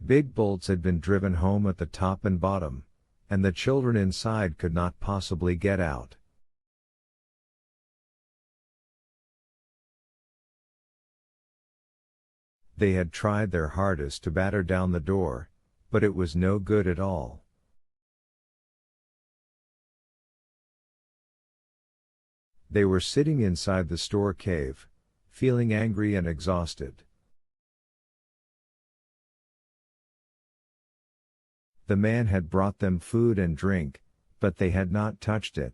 Big bolts had been driven home at the top and bottom, and the children inside could not possibly get out. They had tried their hardest to batter down the door, but it was no good at all. They were sitting inside the store cave, feeling angry and exhausted. The man had brought them food and drink, but they had not touched it.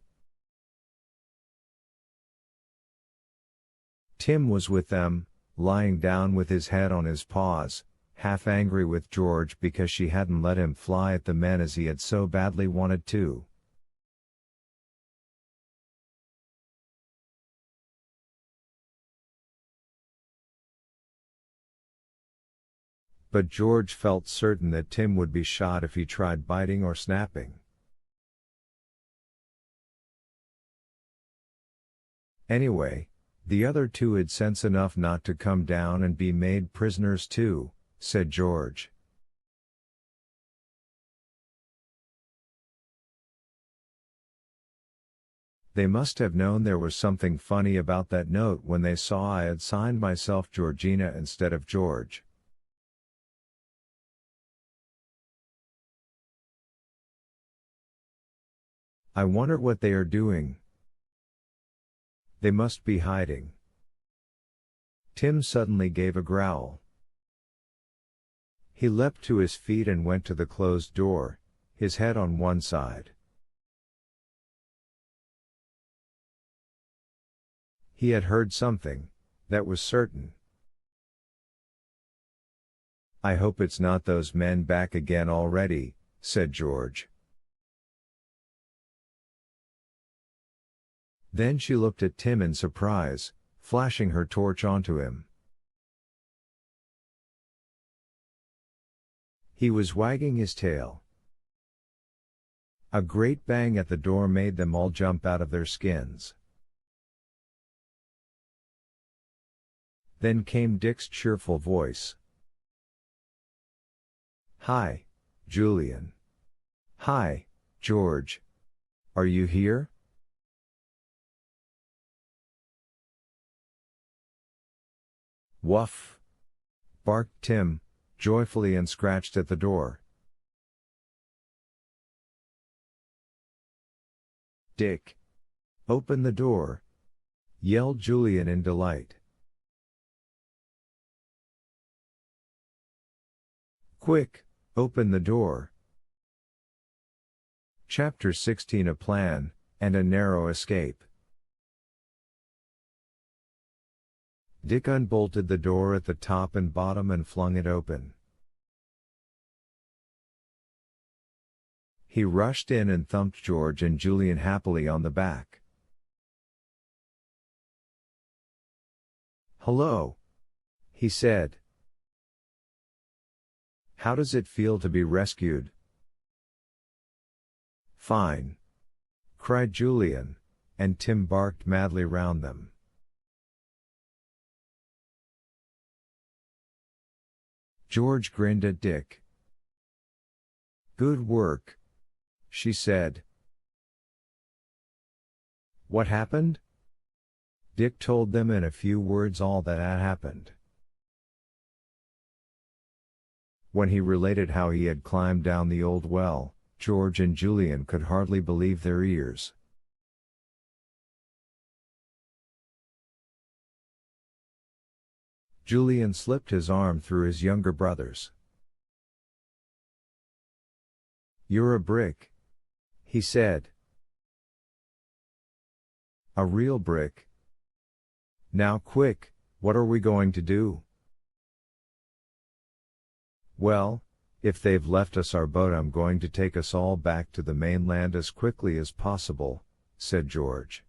Tim was with them, lying down with his head on his paws, half angry with George because she hadn't let him fly at the men as he had so badly wanted to. But George felt certain that Tim would be shot if he tried biting or snapping. Anyway, the other two had sense enough not to come down and be made prisoners too, said George. They must have known there was something funny about that note when they saw I had signed myself Georgina instead of George. I wonder what they are doing. They must be hiding. Tim suddenly gave a growl. He leapt to his feet and went to the closed door, his head on one side. He had heard something, that was certain. I hope it's not those men back again already, said George. Then she looked at Tim in surprise, flashing her torch onto him. He was wagging his tail. A great bang at the door made them all jump out of their skins. Then came Dick's cheerful voice. Hi, Julian. Hi, George. Are you here? Woof! Barked Tim, joyfully, and scratched at the door. Dick! Open the door! Yelled Julian in delight. Quick, open the door! Chapter 16: A Plan, and a Narrow Escape. Dick unbolted the door at the top and bottom and flung it open. He rushed in and thumped George and Julian happily on the back. Hello, he said. How does it feel to be rescued? Fine, cried Julian, and Tim barked madly round them. George grinned at Dick. Good work, she said. What happened? Dick told them in a few words all that had happened. When he related how he had climbed down the old well, George and Julian could hardly believe their ears. Julian slipped his arm through his younger brother's. You're a brick, he said. A real brick. Now quick, what are we going to do? Well, if they've left us our boat, I'm going to take us all back to the mainland as quickly as possible, said George.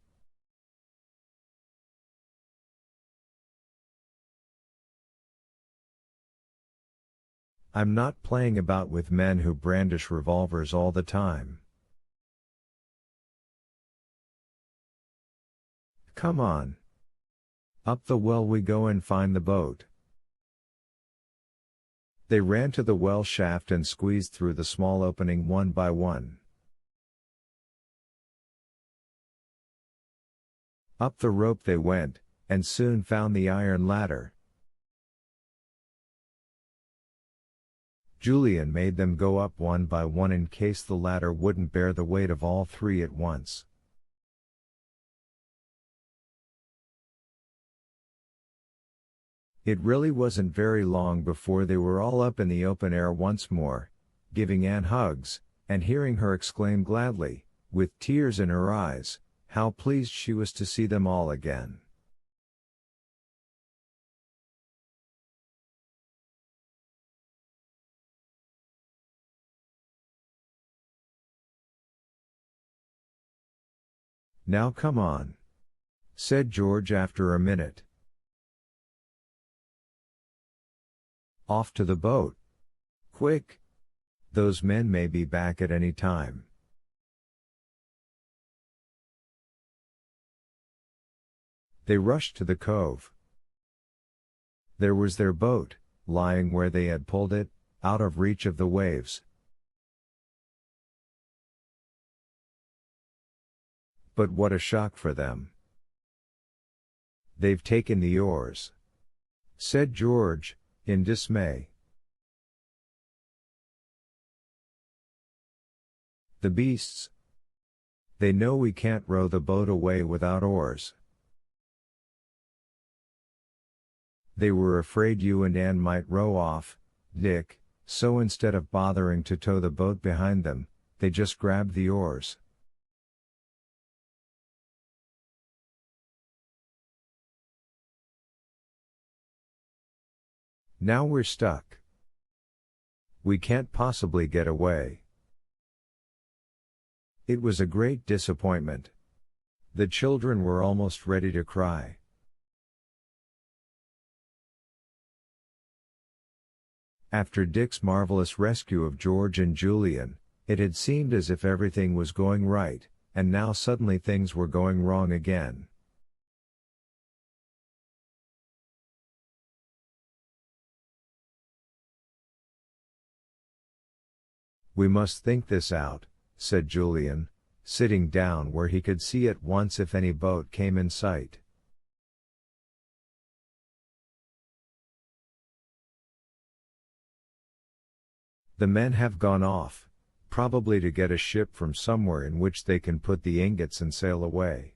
I'm not playing about with men who brandish revolvers all the time. Come on. Up the well we go and find the boat. They ran to the well shaft and squeezed through the small opening one by one. Up the rope they went, and soon found the iron ladder. Julian made them go up one by one in case the ladder wouldn't bear the weight of all three at once. It really wasn't very long before they were all up in the open air once more, giving Anne hugs, and hearing her exclaim gladly, with tears in her eyes, how pleased she was to see them all again. "Now come on," said George after a minute. "Off to the boat. Quick! Those men may be back at any time." They rushed to the cove. There was their boat, lying where they had pulled it, out of reach of the waves. But what a shock for them. "They've taken the oars," said George, in dismay. "The beasts! They know we can't row the boat away without oars. They were afraid you and Anne might row off, Dick, so instead of bothering to tow the boat behind them, they just grabbed the oars." "Now we're stuck. We can't possibly get away." It was a great disappointment. The children were almost ready to cry. After Dick's marvelous rescue of George and Julian, it had seemed as if everything was going right, and now suddenly things were going wrong again. "We must think this out," said Julian, sitting down where he could see at once if any boat came in sight. "The men have gone off, probably to get a ship from somewhere in which they can put the ingots and sail away."